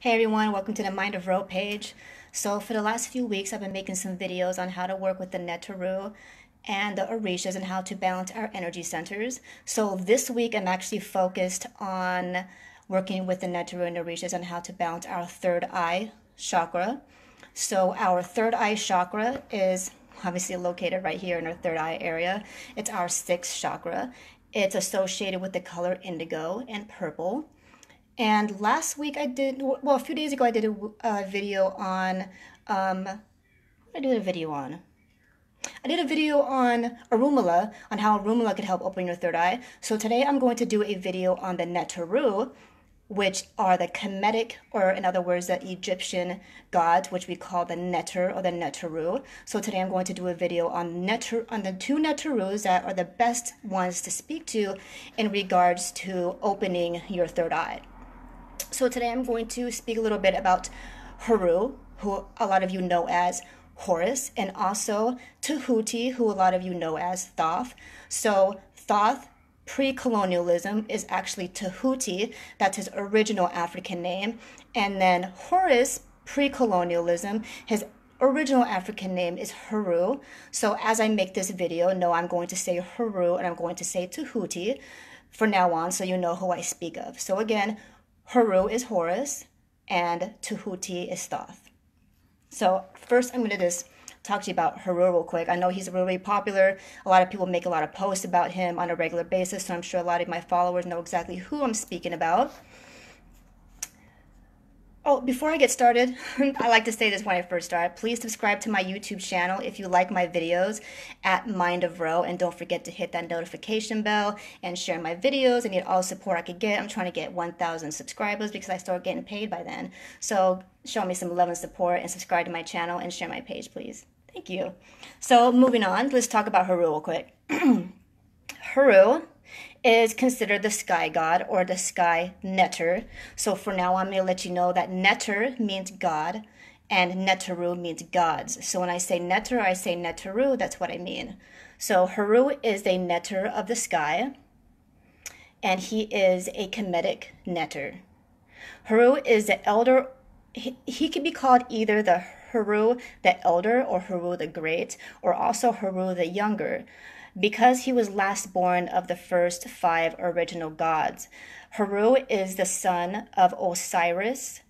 Hey everyone, welcome to the Mind of Ro page. So for the last few weeks, I've been making some videos on how to work with the Neteru and the Orishas and how to balance our energy centers. So this week, I'm actually focused on working with the Neteru and Orishas and how to balance our third eye chakra. So our third eye chakra is obviously located right here in our third eye area. It's our sixth chakra. It's associated with the color indigo and purple. And last week a few days ago I did a video on, what did I do a video on? I did a video on Orunmila, on how Orunmila could help open your third eye. So today I'm going to do a video on the Neteru, which are the Kemetic, or in other words, the Egyptian gods, which we call the Neter or the Neteru. So today I'm going to do a video on the two Neterus that are the best ones to speak to in regards to opening your third eye. So today I'm going to speak a little bit about Heru, who a lot of you know as Horus, and also Tehuti, who a lot of you know as Thoth. So Thoth, pre-colonialism, is actually Tehuti. That's his original African name. And then Horus, pre-colonialism, his original African name is Heru. So as I make this video, no, I'm going to say Heru and I'm going to say Tehuti for now on, so you know who I speak of. So again, Heru is Horus, and Tehuti is Thoth. So first, I'm going to just talk to you about Heru real quick. I know he's really popular. A lot of people make a lot of posts about him on a regular basis, so I'm sure a lot of my followers know exactly who I'm speaking about. Oh, before I get started, I like to say this when I first start. Please subscribe to my YouTube channel if you like my videos at Mind of Ro, and don't forget to hit that notification bell and share my videos. I need all the support I could get. I'm trying to get 1,000 subscribers because I start getting paid by then. So show me some love and support and subscribe to my channel and share my page, please. Thank you. So moving on, let's talk about Heru real quick. Heru is considered the sky god or the sky neter. So for now, I'm going to let you know that neter means god and neteru means gods. So when I say neter, I say neteru, that's what I mean. So Heru is a neter of the sky, and he is a Kemetic neter. Heru is the elder. He could be called either the Heru the elder or Heru the great, or also Heru the younger, because he was last born of the first 5 original gods. Heru is the son of Osiris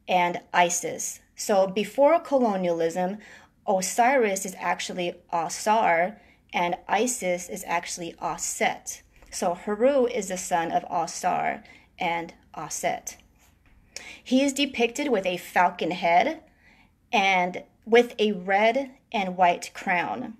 and Isis. So before colonialism, Osiris is actually Osar and Isis is actually Aset. So Heru is the son of Osar and Aset. He is depicted with a falcon head and with a red and white crown.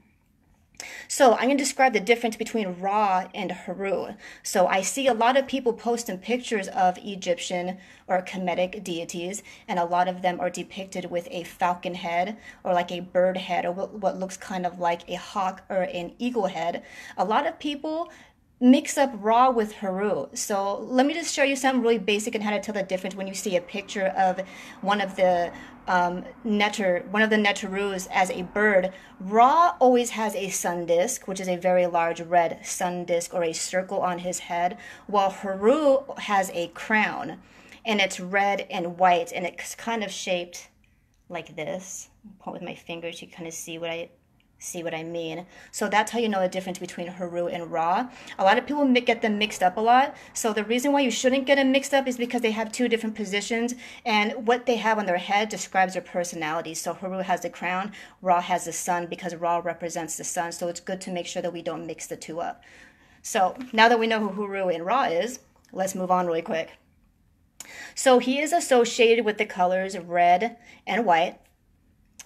So I'm going to describe the difference between Ra and Heru. So I see a lot of people posting pictures of Egyptian or Kemetic deities, and a lot of them are depicted with a falcon head or like a bird head or what looks kind of like a hawk or an eagle head. A lot of people mix up Ra with Heru. So let me just show you something really basic and how to tell the difference when you see a picture of one of the Neterus as a bird. Ra always has a sun disk, which is a very large red sun disk or a circle on his head, while Heru has a crown, and it's red and white, and it's kind of shaped like this. I'll point with my fingers, you kind of see what I mean. So that's how you know the difference between Heru and Ra. A lot of people get them mixed up a lot. So the reason why you shouldn't get them mixed up is because they have 2 different positions, and what they have on their head describes their personality. So Heru has the crown, Ra has the sun, because Ra represents the sun. So it's good to make sure that we don't mix the 2 up. So now that we know who Heru and Ra is, let's move on really quick. So he is associated with the colors red and white.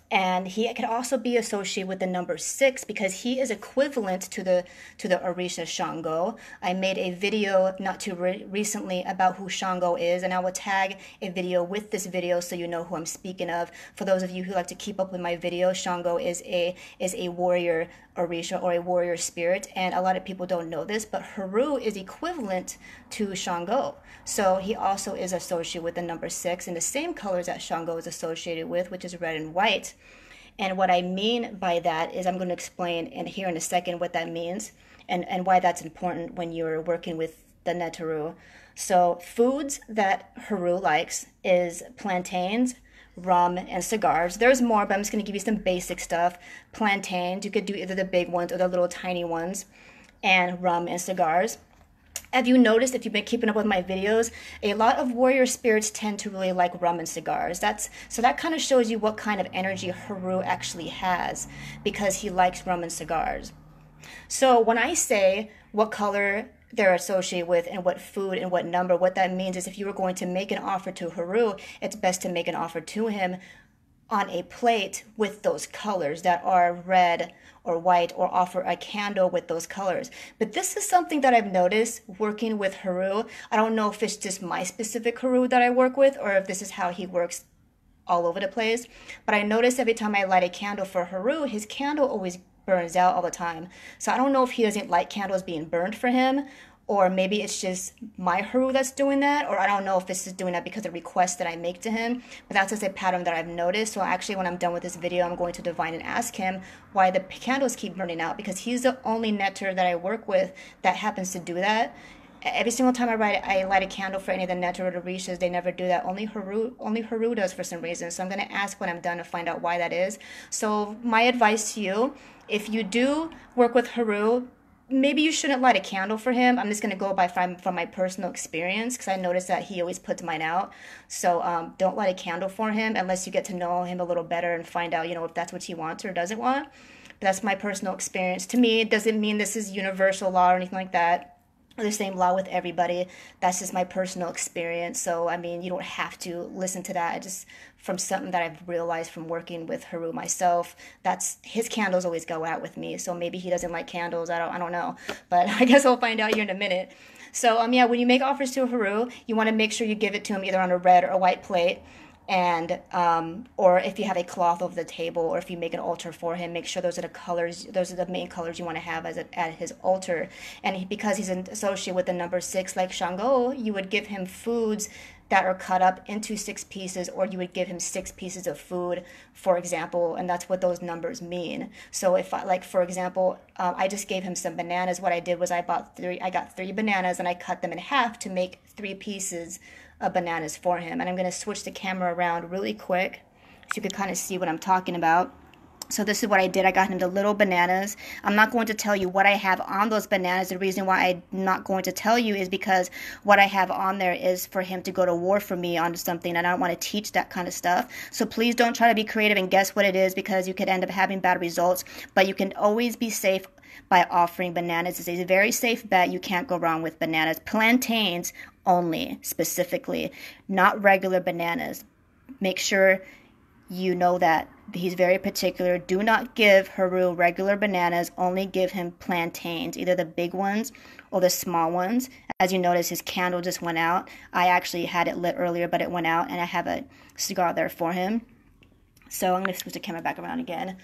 And he could also be associated with the number 6 because he is equivalent to the Orisha Shango. I made a video not too recently about who Shango is, and I will tag a video with this video so you know who I'm speaking of. For those of you who like to keep up with my videos, Shango is a warrior Orisha or a warrior spirit, and a lot of people don't know this, but Heru is equivalent to Shango. So he also is associated with the number 6 in the same colors that Shango is associated with, which is red and white. And what I mean by that is I'm going to explain here in a second what that means and why that's important when you're working with the Neteru. So foods that Heru likes is plantains, rum, and cigars. There's more, but I'm just going to give you some basic stuff. Plantains, you could do either the big ones or the little tiny ones, and rum and cigars. Have you noticed, if you've been keeping up with my videos, a lot of warrior spirits tend to really like rum and cigars. So that kind of shows you what kind of energy Heru actually has, because he likes rum and cigars. So when I say what color they're associated with and what food and what number, what that means is if you were going to make an offer to Heru, it's best to make an offer to him on a plate with those colors that are red or white, or offer a candle with those colors. But this is something that I've noticed working with Heru. I don't know if it's just my specific Heru that I work with, or if this is how he works all over the place. But I notice every time I light a candle for Heru, his candle always burns out all the time. So I don't know if he doesn't like candles being burned for him, or maybe it's just my Heru that's doing that, or I don't know if this is doing that because of requests that I make to him, but that's just a pattern that I've noticed. So actually when I'm done with this video, I'm going to divine and ask him why the candles keep burning out, because he's the only Neter that I work with that happens to do that. Every single time I light a candle for any of the Neteru or Orishas, they never do that. Only Heru does for some reason. So I'm going to ask when I'm done to find out why that is. So my advice to you, if you do work with Heru, maybe you shouldn't light a candle for him. I'm just going to go by from my personal experience, because I noticed that he always puts mine out. So don't light a candle for him unless you get to know him a little better and find out, if that's what he wants or doesn't want. But that's my personal experience. To me, it doesn't mean this is universal law or anything like that, or the same law with everybody. That's just my personal experience. So, I mean, you don't have to listen to that. Just from something that I've realized from working with Heru myself, that's his candles always go out with me. So maybe he doesn't like candles. I don't know. But I guess I'll find out here in a minute. So, yeah, when you make offers to Heru, you want to make sure you give it to him either on a red or white plate. And or if you have a cloth over the table, or if you make an altar for him, make sure those are the colors, those are the main colors you want to have at his altar. And because he's associated with the number 6, like Shango, you would give him foods that are cut up into 6 pieces, or you would give him 6 pieces of food, for example, and that's what those numbers mean. So if for example, I just gave him some bananas. What I did was I got 3 bananas and I cut them in half to make 3 pieces of bananas for him. And I'm going to switch the camera around really quick so you can kind of see what I'm talking about. So this is what I did. I got him the little bananas. I'm not going to tell you what I have on those bananas. The reason why I'm not going to tell you is because what I have on there is for him to go to war for me on something, and I don't want to teach that kind of stuff. So please don't try to be creative and guess what it is, because you could end up having bad results. But you can always be safe by offering bananas. It's a very safe bet. You can't go wrong with bananas. Plantains only, specifically, not regular bananas. Make sure you know that. He's very particular. Do not give Heru regular bananas. Only give him plantains, either the big ones or the small ones. As you notice, his candle just went out. I actually had it lit earlier, but it went out, and I have a cigar there for him. So I'm going to switch the camera back around again.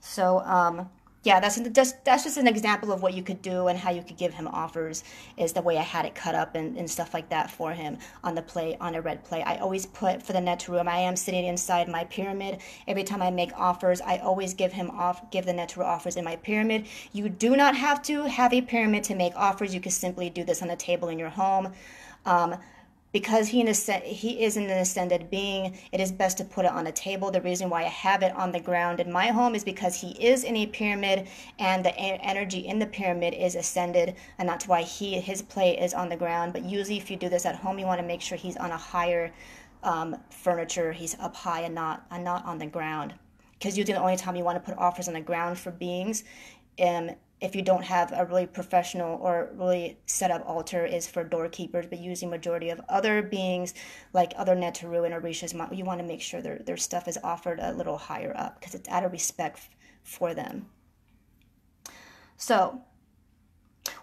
So, yeah, that's just an example of what you could do and how you could give him offers, is the way I had it cut up and stuff like that for him on the plate, on a red plate. I always put, for the Neteru, I am sitting inside my pyramid. Every time I make offers, I always give the Neteru offers in my pyramid. You do not have to have a pyramid to make offers. You can simply do this on a table in your home. Because he is an ascended being, it is best to put it on a table. The reason why I have it on the ground in my home is because he is in a pyramid, and the energy in the pyramid is ascended, and that's why his plate is on the ground. But usually if you do this at home, you want to make sure he's on a higher furniture. He's up high and not on the ground. Because usually the only time you want to put offers on the ground for beings, if you don't have a really professional or really set up altar, is for doorkeepers. But usually majority of other beings, like other Neteru and Orishas, you want to make sure their stuff is offered a little higher up, because it's out of respect for them. So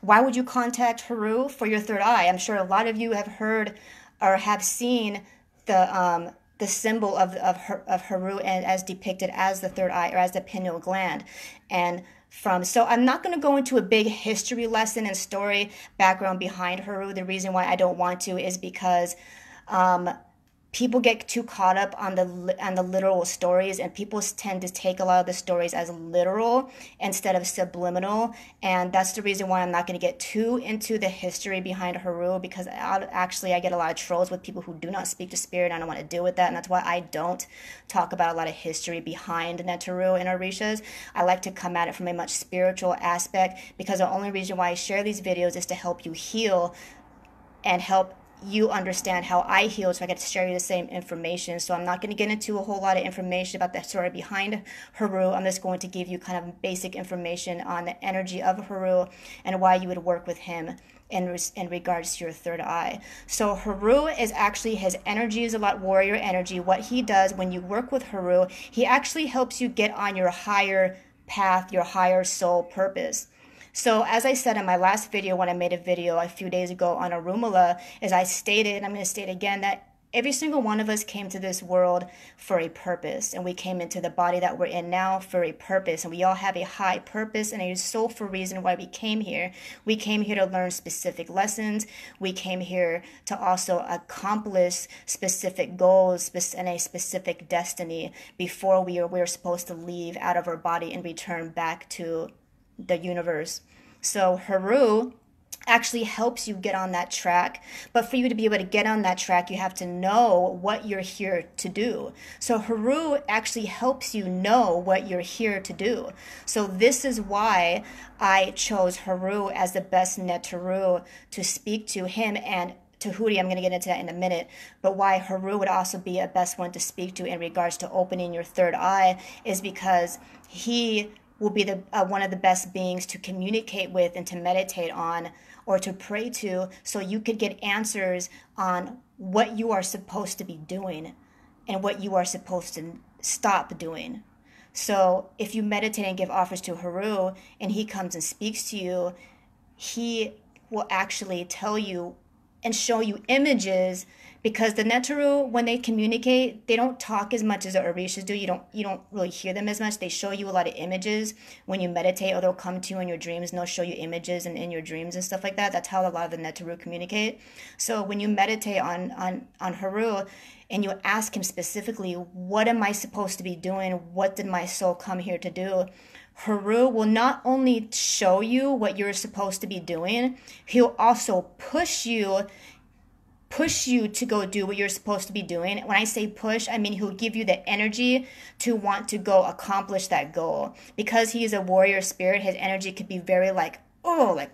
why would you contact Heru for your third eye? I'm sure a lot of you have heard or have seen the symbol of Heru, and as depicted as the third eye, or as the pineal gland. So I'm not going to go into a big history lesson and story background behind Heru. The reason why I don't want to is because people get too caught up on the literal stories, and people tend to take a lot of the stories as literal instead of subliminal. And that's the reason why I'm not going to get too into the history behind Heru, because I get a lot of trolls with people who do not speak to spirit. I don't want to deal with that, and that's why I don't talk about a lot of history behind Neteru and Orishas. I like to come at it from a much spiritual aspect, because the only reason why I share these videos is to help you heal and help you understand how I healed, so I get to share you the same information. So I'm not going to get into a whole lot of information about the story behind Heru. I'm just going to give you kind of basic information on the energy of Heru and why you would work with him in regards to your third eye. So Heru is actually, his energy is a lot warrior energy. What he does when you work with Heru, he actually helps you get on your higher path, your higher soul purpose. So as I said in my last video, when I made a video a few days ago on Orunmila, as I stated, and I'm going to state again, that every single one of us came to this world for a purpose, and we came into the body that we're in now for a purpose, and we all have a high purpose and a soulful reason why we came here. We came here to learn specific lessons. We came here to also accomplish specific goals and a specific destiny before we're supposed to leave out of our body and return back to the universe. So Heru actually helps you get on that track, but for you to be able to get on that track, you have to know what you're here to do. So Heru actually helps you know what you're here to do. So this is why I chose Heru as the best Neteru to speak to, him and Tehuti. I'm going to get into that in a minute, but why Heru would also be a best one to speak to in regards to opening your third eye is because he will be one of the best beings to communicate with and to meditate on or to pray to, so you could get answers on what you are supposed to be doing and what you are supposed to stop doing. So if you meditate and give offers to Heru and he comes and speaks to you, he will actually tell you and show you images, because the Neteru, when they communicate, they don't talk as much as the Orishas do. You don't really hear them as much. They show you a lot of images when you meditate, or they'll come to you in your dreams and they'll show you images and in your dreams and stuff like that. That's how a lot of the Neteru communicate. So when you meditate on Heru and you ask him specifically, what am I supposed to be doing? What did my soul come here to do? Heru will not only show you what you're supposed to be doing, he'll also push you to go do what you're supposed to be doing. When I say push, I mean he'll give you the energy to want to go accomplish that goal. Because he is a warrior spirit, his energy could be very like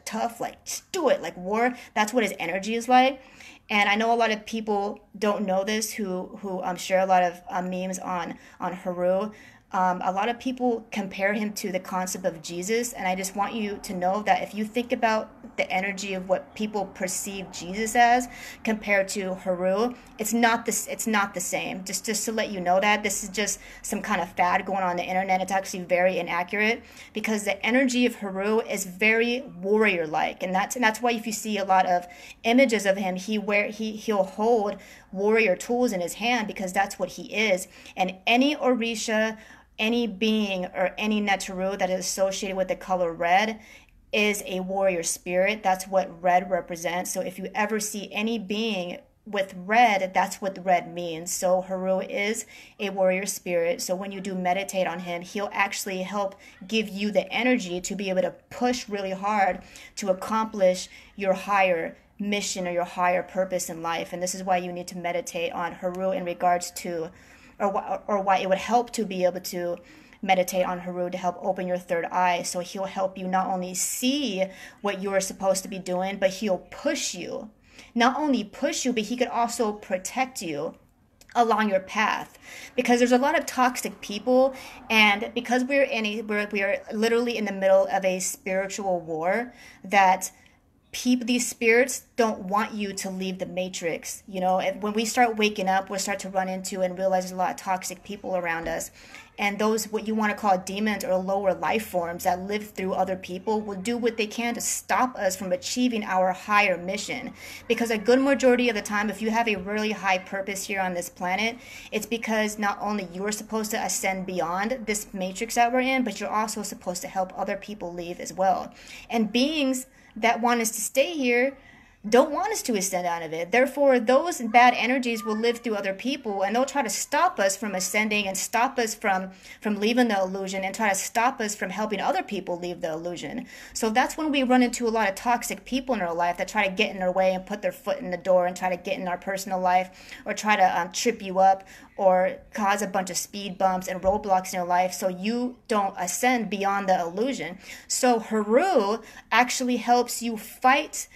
tough, like just do it, like war. That's what his energy is like. And I know a lot of people don't know this who share a lot of memes on Heru. A lot of people compare him to the concept of Jesus, and I just want you to know that if you think about the energy of what people perceive Jesus as compared to Heru, it's not the same. Just to let you know that this is just some kind of fad going on the internet. It's actually very inaccurate, because the energy of Heru is very warrior-like, and that's why if you see a lot of images of him, he'll hold warrior tools in his hand, because that's what he is. And any Orisha, any being, or any Neteru that is associated with the color red is a warrior spirit. That's what red represents. So if you ever see any being with red, that's what the red means. So Heru is a warrior spirit. So when you do meditate on him, he'll actually help give you the energy to be able to push really hard to accomplish your higher mission or your higher purpose in life. And this is why you need to meditate on Heru in regards to, or why it would help to be able to meditate on Heru to help open your third eye. So he'll help you not only see what you're supposed to be doing, but he'll push you. Not only push you, but he could also protect you along your path, because there's a lot of toxic people, and because we're literally in the middle of a spiritual war, that these spirits don't want you to leave the matrix. You know, when we start waking up, we'll start to run into and realize there's a lot of toxic people around us. And those, what you want to call demons or lower life forms that live through other people, will do what they can to stop us from achieving our higher mission. Because a good majority of the time, if you have a really high purpose here on this planet, it's because not only you're supposed to ascend beyond this matrix that we're in, but you're also supposed to help other people leave as well. And beings that want us to stay here don't want us to ascend out of it. Therefore, those bad energies will live through other people, and they'll try to stop us from ascending and stop us from leaving the illusion, and try to stop us from helping other people leave the illusion. So that's when we run into a lot of toxic people in our life that try to get in our way and put their foot in the door and try to get in our personal life, or try to trip you up, or cause a bunch of speed bumps and roadblocks in your life so you don't ascend beyond the illusion. So Heru actually helps you fight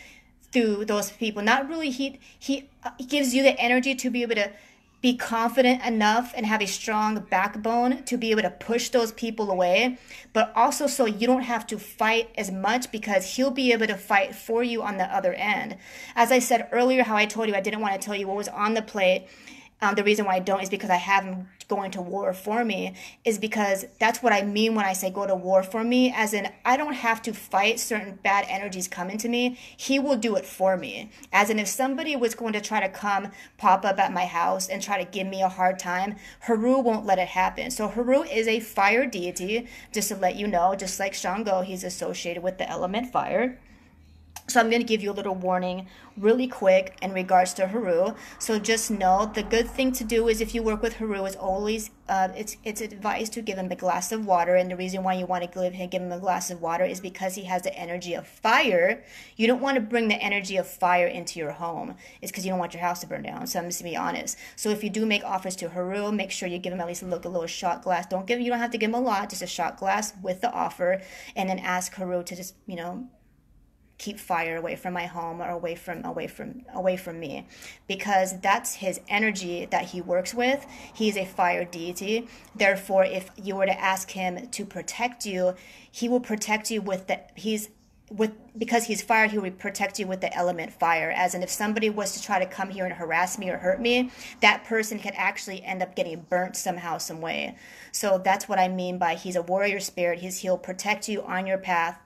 through those people. Not really, he gives you the energy to be able to be confident enough and have a strong backbone to be able to push those people away, but also so you don't have to fight as much, because he'll be able to fight for you on the other end. As I said earlier, how I told you I didn't want to tell you what was on the plate. The reason why I don't is because I have him going to war for me, is because that's what I mean when I say go to war for me, as in I don't have to fight certain bad energies coming to me. He will do it for me. As in, if somebody was going to try to come pop up at my house and try to give me a hard time, Heru won't let it happen. So Heru is a fire deity, just to let you know, just like Shango, he's associated with the element fire. So I'm going to give you a little warning really quick in regards to Heru. So just know the good thing to do is, if you work with Heru, is always it's advised to give him a glass of water. And the reason why you want to give him a glass of water is because he has the energy of fire. You don't want to bring the energy of fire into your home. It's because you don't want your house to burn down. So I'm just going to be honest. So if you do make offers to Heru, make sure you give him at least a little shot glass. You don't have to give him a lot, just a shot glass with the offer, and then ask Heru to just, keep fire away from my home, or away from me, because that's his energy that he works with. He's a fire deity. Therefore, if you were to ask him to protect you, he will protect you because he's fire, he will protect you with the element fire. As in, if somebody was to try to come here and harass me or hurt me, that person could actually end up getting burnt somehow, some way. So that's what I mean by he's a warrior spirit. He'll protect you on your path,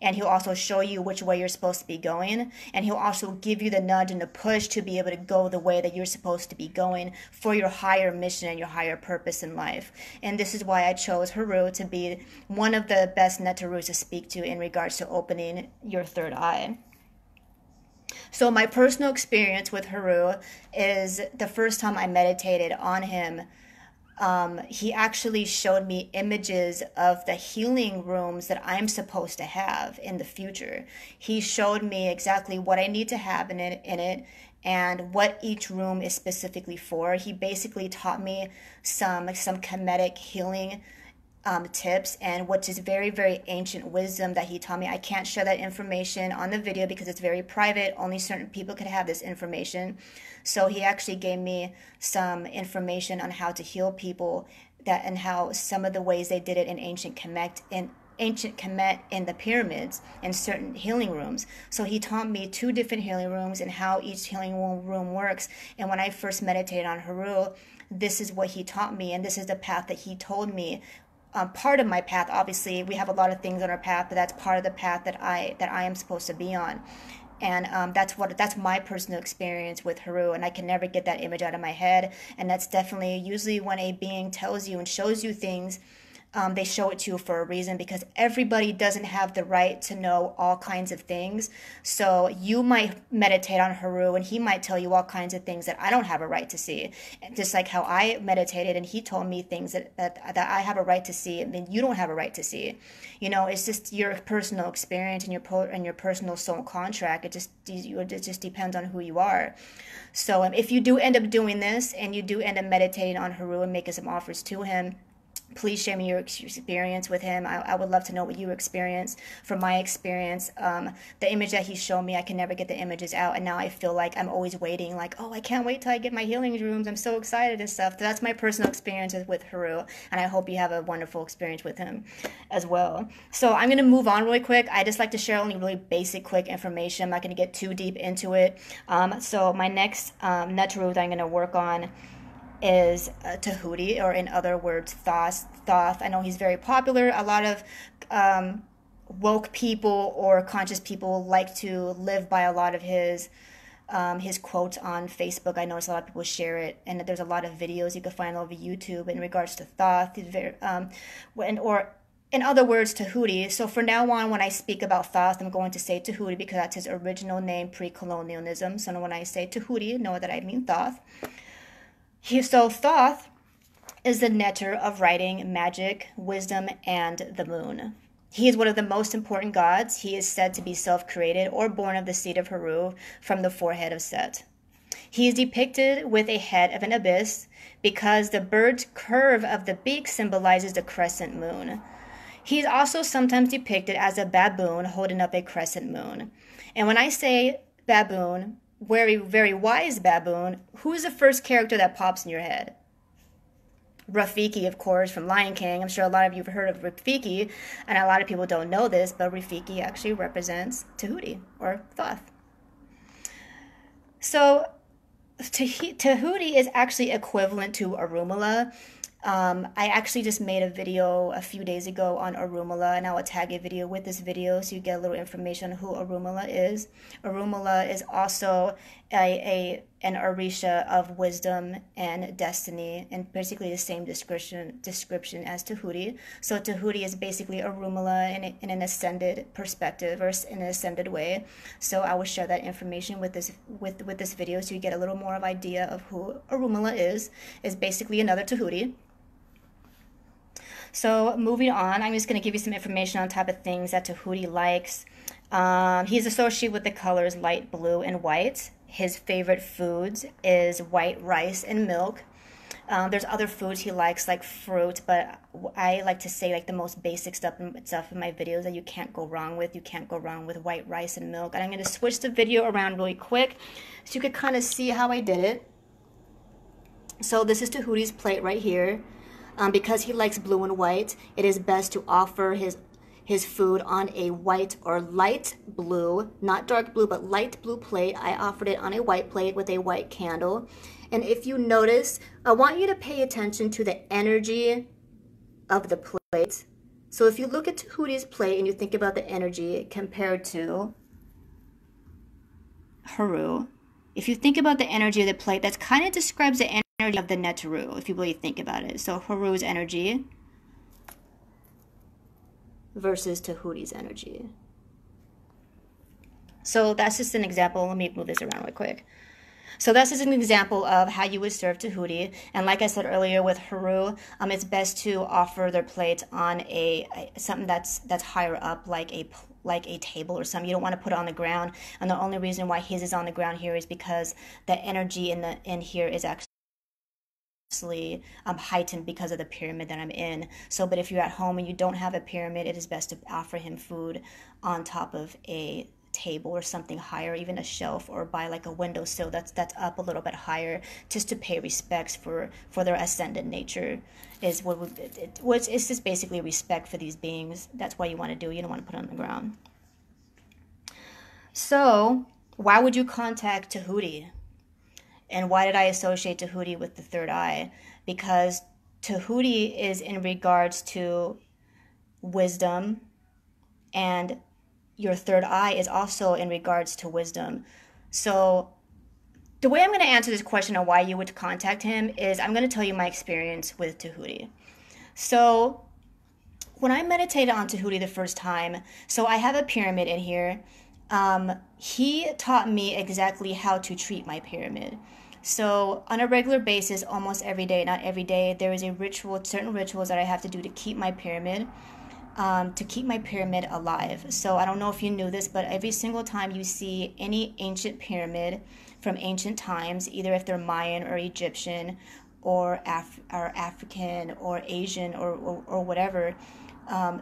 and he'll also show you which way you're supposed to be going. And he'll also give you the nudge and the push to be able to go the way that you're supposed to be going for your higher mission and your higher purpose in life. And this is why I chose Heru to be one of the best Neterus to speak to in regards to opening your third eye. So my personal experience with Heru is the first time I meditated on him, he actually showed me images of the healing rooms that I'm supposed to have in the future. He showed me exactly what I need to have in it and what each room is specifically for. He basically taught me some Kemetic healing tips, and which is very, very ancient wisdom that he taught me. I can't share that information on the video because it's very private. Only certain people could have this information. So he actually gave me some information on how to heal people, and how some of the ways they did it in ancient Kemet, in the pyramids, and certain healing rooms. So he taught me 2 different healing rooms and how each healing room works. And when I first meditated on Heru, this is what he taught me, and this is the path that he told me. Part of my path, obviously, we have a lot of things on our path, but that's part of the path that I am supposed to be on. And that's my personal experience with Heru, and I can never get that image out of my head. And that's definitely usually when a being tells you and shows you things, they show it to you for a reason, because everybody doesn't have the right to know all kinds of things. So you might meditate on Heru and he might tell you all kinds of things that I don't have a right to see. Just like how I meditated and he told me things that I have a right to see and then you don't have a right to see. It's just your personal experience and your personal soul contract. It just depends on who you are. So if you do end up doing this and you do end up meditating on Heru and making some offers to him, please share me your experience with him. I would love to know what you experienced. From my experience, the image that he showed me, I can never get the images out. And now I feel like I'm always waiting, like, oh, I can't wait till I get my healing rooms. I'm so excited and stuff. So that's my personal experiences with Heru. And I hope you have a wonderful experience with him as well. So I'm going to move on really quick. I just like to share only really basic, quick information. I'm not going to get too deep into it. So my next Neteru that I'm going to work on is Tehuti, or in other words, Thoth. I know he's very popular. A lot of woke people or conscious people like to live by a lot of his quotes on Facebook. I notice a lot of people share it, and there's a lot of videos you can find over YouTube in regards to Thoth. He's very, in other words, Tehuti. So for now on, when I speak about Thoth, I'm going to say Tehuti because that's his original name pre-colonialism. So when I say Tehuti, know that I mean Thoth. So Thoth is the neter of writing, magic, wisdom, and the moon. He is one of the most important gods. He is said to be self-created or born of the seed of Heru from the forehead of Set. He is depicted with a head of an abyss because the bird's curve of the beak symbolizes the crescent moon. He is also sometimes depicted as a baboon holding up a crescent moon. And when I say baboon, very, very wise baboon, who is the first character that pops in your head? Rafiki, of course, from Lion King. I'm sure a lot of you have heard of Rafiki, and a lot of people don't know this, but Rafiki actually represents Tehuti, or Thoth. So Tehuti is actually equivalent to Orunmila. I actually just made a video a few days ago on Orunmila, and I will tag a video with this video so you get a little information on who Orunmila is. Orunmila is also an Orisha of wisdom and destiny, and basically the same description as Tehuti. So Tehuti is basically Orunmila in an ascended perspective, or in an ascended way. So I will share that information with this video so you get a little more of idea of who Orunmila is basically another Tehuti. So moving on, I'm just going to give you some information on type of things that Tehuti likes. He's associated with the colors light blue and white. His favorite foods is white rice and milk. There's other foods he likes, like fruit, but I like to say like the most basic stuff in my videos that you can't go wrong with. You can't go wrong with white rice and milk. And I'm going to switch the video around really quick so you could kind of see how I did it. So this is Tehuti's plate right here. Because he likes blue and white, it is best to offer his food on a white or light blue, not dark blue, but light blue plate. I offered it on a white plate with a white candle. And if you notice, I want you to pay attention to the energy of the plate. So if you look at Tehuti's plate and you think about the energy compared to Heru, if you think about the energy of the plate, that kind of describes the energy of the Neteru, if you really think about it. So Heru's energy versus Tehuti's energy. So that's just an example. Let me move this around real quick. So that's just an example of how you would serve Tehuti. And like I said earlier with Heru, it's best to offer their plate on something that's higher up, like a table or something. You don't want to put it on the ground. And the only reason why his is on the ground here is because the energy in here is actually heightened because of the pyramid that I'm in. So, but if you're at home and you don't have a pyramid, it is best to offer him food on top of a table or something higher, even a shelf, or by like a windowsill that's up a little bit higher, just to pay respects for their ascended nature. Is it's just basically respect for these beings. That's what you want to do. You don't want to put it on the ground. So why would you contact Tehuti? And why did I associate Tehuti with the third eye? Because Tehuti is in regards to wisdom, and your third eye is also in regards to wisdom. So the way I'm going to answer this question on why you would contact him is I'm going to tell you my experience with Tehuti. So when I meditated on Tehuti the first time, so I have a pyramid in here. He taught me exactly how to treat my pyramid. So on a regular basis, almost every day, not every day, there is a ritual, certain rituals that I have to do to keep my pyramid alive. So I don't know if you knew this, but every single time you see any ancient pyramid from ancient times, either if they're Mayan or Egyptian or African or Asian or whatever,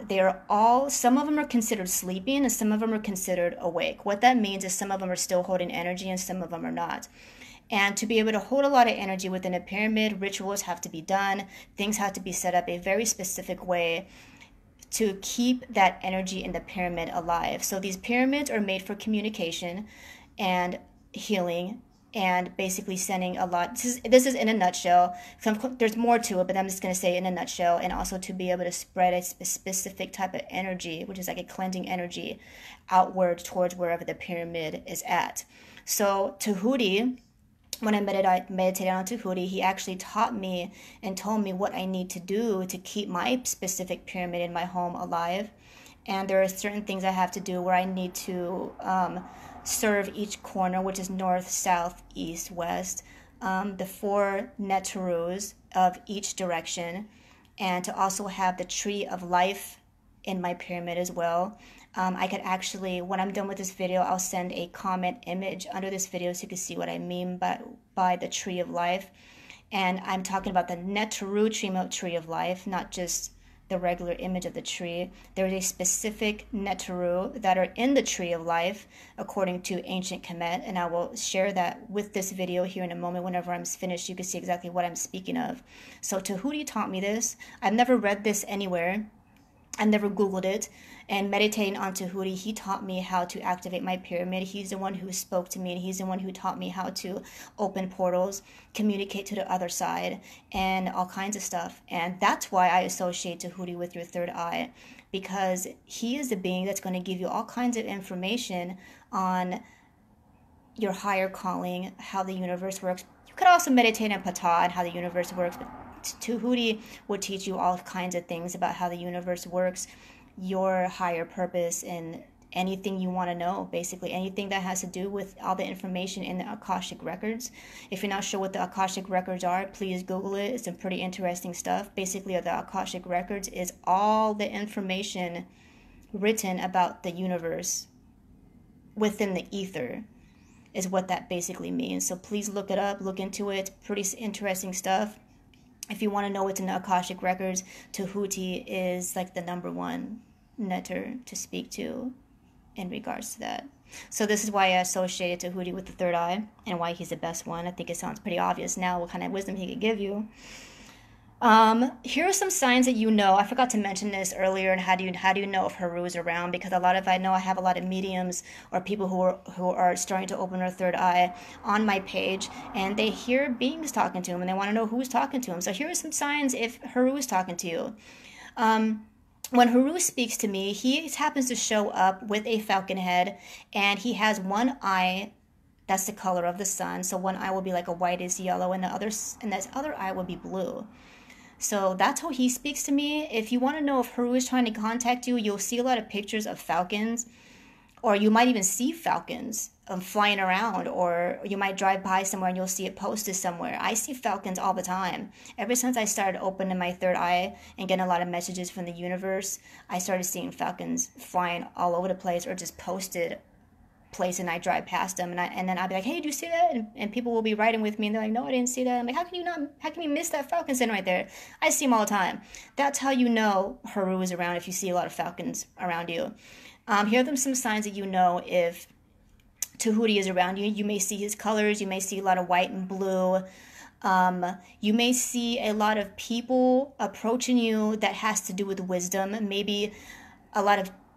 they are all, some of them are considered sleeping and some of them are considered awake. What that means is some of them are still holding energy and some of them are not. And to be able to hold a lot of energy within a pyramid, rituals have to be done. Things have to be set up a very specific way to keep that energy in the pyramid alive. So these pyramids are made for communication and healing and basically sending a lot. This is in a nutshell. There's more to it, but I'm just going to say in a nutshell, and also to be able to spread a specific type of energy, which is like a cleansing energy, outward towards wherever the pyramid is at. So Tehuti when I meditated on Tehuti, he actually taught me and told me what I need to do to keep my specific pyramid in my home alive. And there are certain things I have to do where I need to serve each corner, which is north, south, east, west, the 4 Neterus of each direction, and to also have the tree of life in my pyramid as well. I could actually, when I'm done with this video, I'll send a comment image under this video so you can see what I mean by the tree of life. And I'm talking about the Neteru tree of life, not just the regular image of the tree. There is a specific Neteru that are in the tree of life according to ancient Kemet, and I will share that with this video here in a moment. Whenever I'm finished, you can see exactly what I'm speaking of. So Tehuti taught me this. I've never read this anywhere. I've never Googled it. And meditating on Tehuti, he taught me how to activate my pyramid. He's the one who spoke to me, and he's the one who taught me how to open portals, communicate to the other side, and all kinds of stuff. And that's why I associate Tehuti with your third eye, because he is the being that's going to give you all kinds of information on your higher calling, how the universe works. You could also meditate on Ptah and how the universe works, but Tehuti will teach you all kinds of things about how the universe works, your higher purpose, and anything you want to know, basically anything that has to do with all the information in the Akashic records. If you're not sure what the Akashic records are, please Google it. It's some pretty interesting stuff. Basically, the Akashic records is all the information written about the universe within the ether, is what that basically means. So please look it up, look into it. It's pretty interesting stuff. If you want to know what's in the Akashic records, Tehuti is like the #1 Neter to speak to in regards to that. So this is why I associated Tehuti with the third eye and why he's the best one. I think it sounds pretty obvious now what kind of wisdom he could give you. Here are some signs that you know. I forgot to mention this earlier, and how do you know if Heru is around? Because I know I have a lot of mediums or people who are starting to open their third eye on my page, and they hear beings talking to them, and they want to know who's talking to them. So here are some signs if Heru is talking to you. When Heru speaks to me, he happens to show up with a falcon head, and he has one eye that's the color of the sun. So one eye will be like a whitish yellow, and this other eye will be blue. So that's how he speaks to me. If you want to know if Heru is trying to contact you, you'll see a lot of pictures of falcons, or you might even see falcons flying around, or you might drive by somewhere and you'll see it posted somewhere. I see falcons all the time. Ever since I started opening my third eye and getting a lot of messages from the universe, I started seeing falcons flying all over the place or just posted place, and I drive past them, and then I'll be like, hey, did you see that? And people will be riding with me, and they're like, no, I didn't see that. I'm like, how can you miss that falcon sitting right there? I see them all the time. That's how you know Heru is around, if you see a lot of falcons around you. Here are some signs that you know if Tehuti is around you. You may see his colors. You may see a lot of white and blue. You may see a lot of people approaching you that has to do with wisdom. Maybe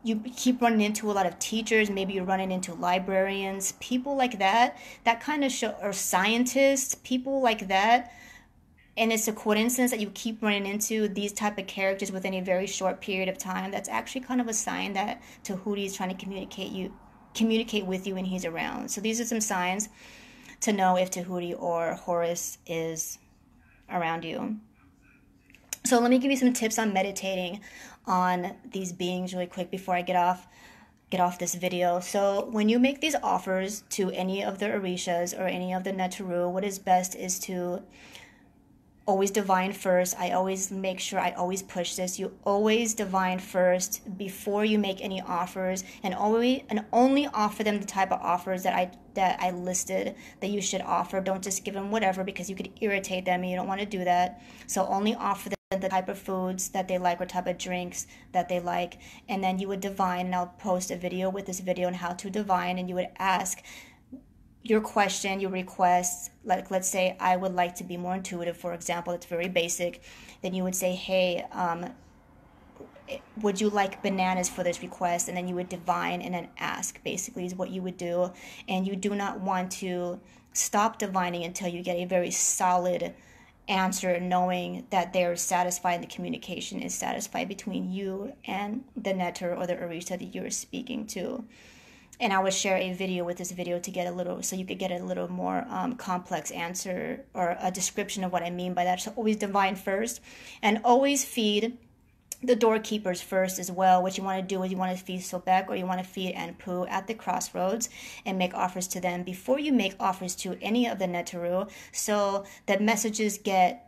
you keep running into a lot of teachers. Maybe you're running into librarians, people like that kind of show, or scientists, people like that. And it's a coincidence that you keep running into these type of characters within a very short period of time. That's actually kind of a sign that Tehuti is trying to communicate with you when he's around. So these are some signs to know if Tehuti or Horus is around you. So let me give you some tips on meditating on these beings really quick before I get off this video. So when you make these offers to any of the Orishas or any of the Neteru, what is best is to always divine first. I always make sure, I always push this. You always divine first before you make any offers, and only offer them the type of offers that I listed that you should offer. Don't just give them whatever, because you could irritate them and you don't want to do that. So only offer them the type of foods that they like or type of drinks that they like, and then you would divine, and I'll post a video with this video on how to divine, and you would ask your question, your request. Like, let's say I would like to be more intuitive, for example. It's very basic. Then you would say, hey, would you like bananas for this request? And then you would divine and then ask, basically, is what you would do. And you do not want to stop divining until you get a very solid answer, knowing that they're satisfied and the communication is satisfied between you and the Neter or the Orisha that you're speaking to. And I would share a video with this video to get a little, so you could get a little more complex answer or a description of what I mean by that. So always divine first, and always feed the doorkeepers first as well. What you want to do is you want to feed Sobek, or you want to feed Anpu at the crossroads and make offers to them before you make offers to any of the Neteru, so that messages get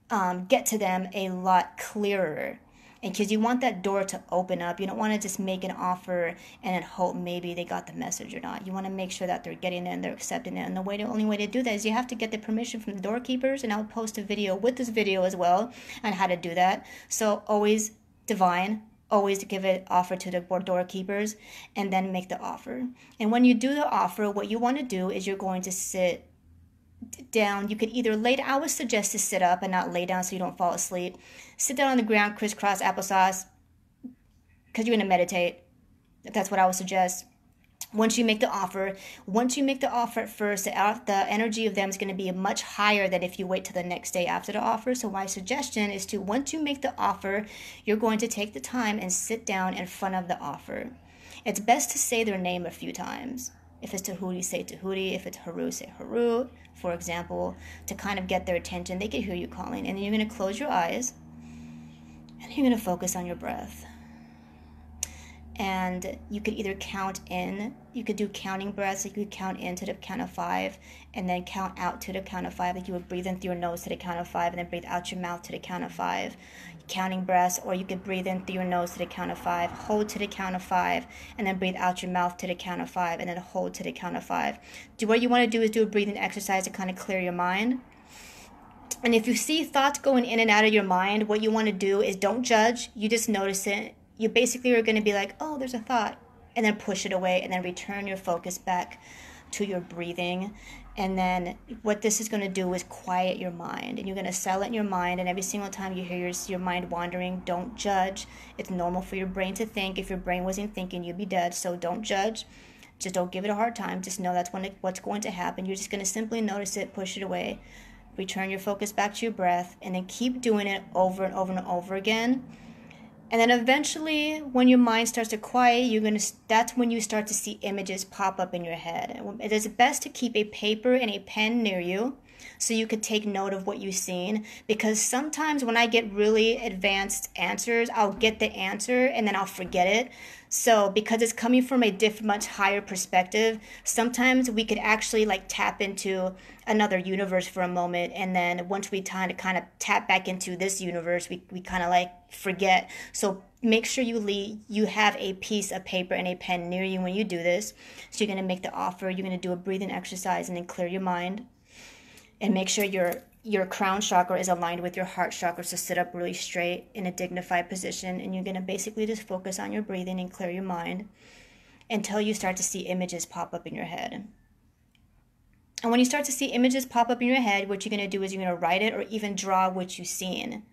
to them a lot clearer. And because you want that door to open up, you don't want to just make an offer and then hope maybe they got the message or not. You want to make sure that they're getting it and they're accepting it. And the only way to do that is you have to get the permission from the doorkeepers. And I'll post a video with this video as well on how to do that. So always divine, always give an offer to the doorkeepers, and then make the offer. And when you do the offer, what you want to do is you're going to sit down. You could either lay down. I would suggest to sit up and not lay down so you don't fall asleep. Sit down on the ground, crisscross applesauce, because you're going to meditate. That's what I would suggest. Once you make the offer at first, the energy of them is going to be much higher than if you wait till the next day after the offer. So my suggestion is to, once you make the offer, you're going to take the time and sit down in front of the offer. It's best to say their name a few times. If it's Tehuti, say Tehuti. If it's Heru, say Heru, for example, to kind of get their attention. They can hear you calling. And then you're going to close your eyes, and you're going to focus on your breath. And you could either count in, you could do counting breaths, like you could count in to the count of 5, and then count out to the count of 5, like you would breathe in through your nose to the count of 5, and then breathe out your mouth to the count of 5. Counting breaths, or you could breathe in through your nose to the count of 5, hold to the count of 5, and then breathe out your mouth to the count of 5, and then hold to the count of 5. What you want to do is do a breathing exercise to kind of clear your mind. And if you see thoughts going in and out of your mind, what you want to do is don't judge. You just notice it. You basically are going to be like, oh, there's a thought, and then push it away, and then return your focus back to your breathing. And then what this is going to do is quiet your mind, and you're going to silence your mind. And every single time you hear your mind wandering, don't judge. It's normal for your brain to think. If your brain wasn't thinking, you'd be dead. So don't judge. Just don't give it a hard time. Just know that's what's going to happen. You're just going to simply notice it, push it away, return your focus back to your breath, and then keep doing it over and over and over again. And then eventually, when your mind starts to quiet, that's when you start to see images pop up in your head. It is best to keep a paper and a pen near you so you could take note of what you've seen. Because sometimes when I get really advanced answers, I'll get the answer and then I'll forget it. So because it's coming from a much higher perspective, sometimes we could actually tap into another universe for a moment. And then once we kind of tap back into this universe, we kind of forget. So make sure you have a piece of paper and a pen near you when you do this. So you're going to make the offer. You're going to do a breathing exercise and then clear your mind. And make sure your crown chakra is aligned with your heart chakra, so sit up really straight in a dignified position, and you're going to basically just focus on your breathing and clear your mind until you start to see images pop up in your head. And when you start to see images pop up in your head, what you're going to do is you're going to write it or even draw what you've seen.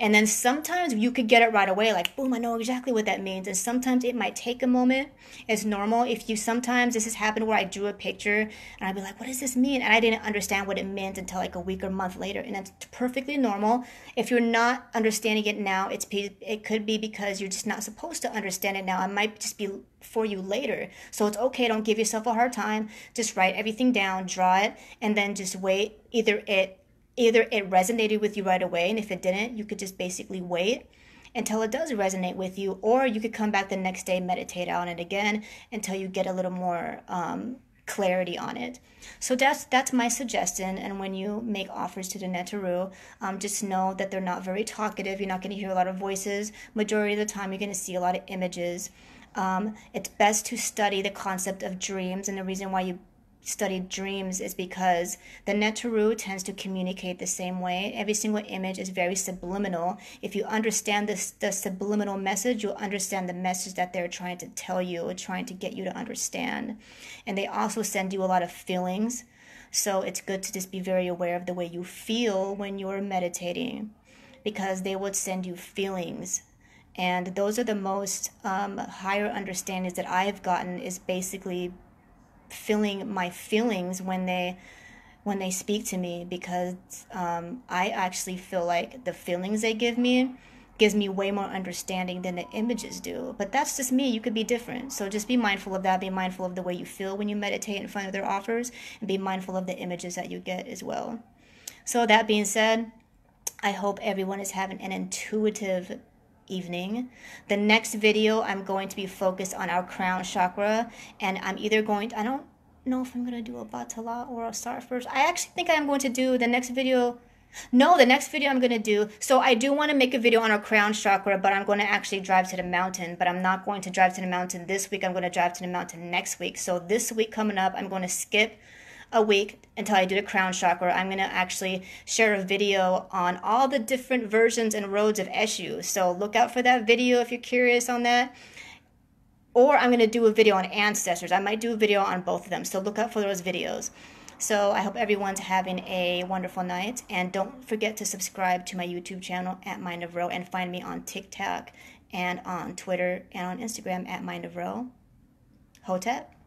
And then sometimes you could get it right away, boom, I know exactly what that means. And sometimes it might take a moment. It's normal. Sometimes this has happened where I drew a picture and I'd be like, what does this mean? And I didn't understand what it meant until a week or month later. And that's perfectly normal. If you're not understanding it now, it could be because you're just not supposed to understand it now. It might just be for you later. So it's okay. Don't give yourself a hard time. Just write everything down, draw it, and then just wait. Either it resonated with you right away, and if it didn't, you could just basically wait until it does resonate with you, or you could come back the next day, meditate on it again until you get a little more clarity on it. So that's my suggestion. And when you make offers to the Neteru, just know that they're not very talkative. You're not going to hear a lot of voices. Majority of the time, you're going to see a lot of images. It's best to study the concept of dreams, and the reason why you studied dreams is because the Neteru tends to communicate the same way. Every single image is very subliminal. If you understand the subliminal message, you'll understand the message that they're trying to tell you, trying to get you to understand. And they also send you a lot of feelings. So it's good to just be very aware of the way you feel when you're meditating, because they would send you feelings. And those are the most higher understandings that I've gotten, is basically feeling my feelings when they speak to me, because I actually feel like the feelings they give me gives me way more understanding than the images do. But that's just me. You could be different. So just be mindful of that. Be mindful of the way you feel when you meditate in front of their offers, and be mindful of the images that you get as well. So that being said, I hope everyone is having an intuitive evening. The next video, I'm going to be focused on our crown chakra, and I'm either going to, I don't know if I'm going to do a batala or a start first. I actually think I'm going to do the next video. No, the next video I'm going to do, so I do want to make a video on our crown chakra, but I'm going to actually drive to the mountain, but I'm not going to drive to the mountain this week. I'm going to drive to the mountain next week. So this week coming up, I'm going to skip a week until I do the crown chakra. I'm going to actually share a video on all the different versions and roads of Eshu. So look out for that video if you're curious on that. Or I'm going to do a video on ancestors. I might do a video on both of them. So look out for those videos. So I hope everyone's having a wonderful night. And don't forget to subscribe to my YouTube channel at Mind of Ro, and find me on TikTok and on Twitter and on Instagram at Mind of Ro. Hotep.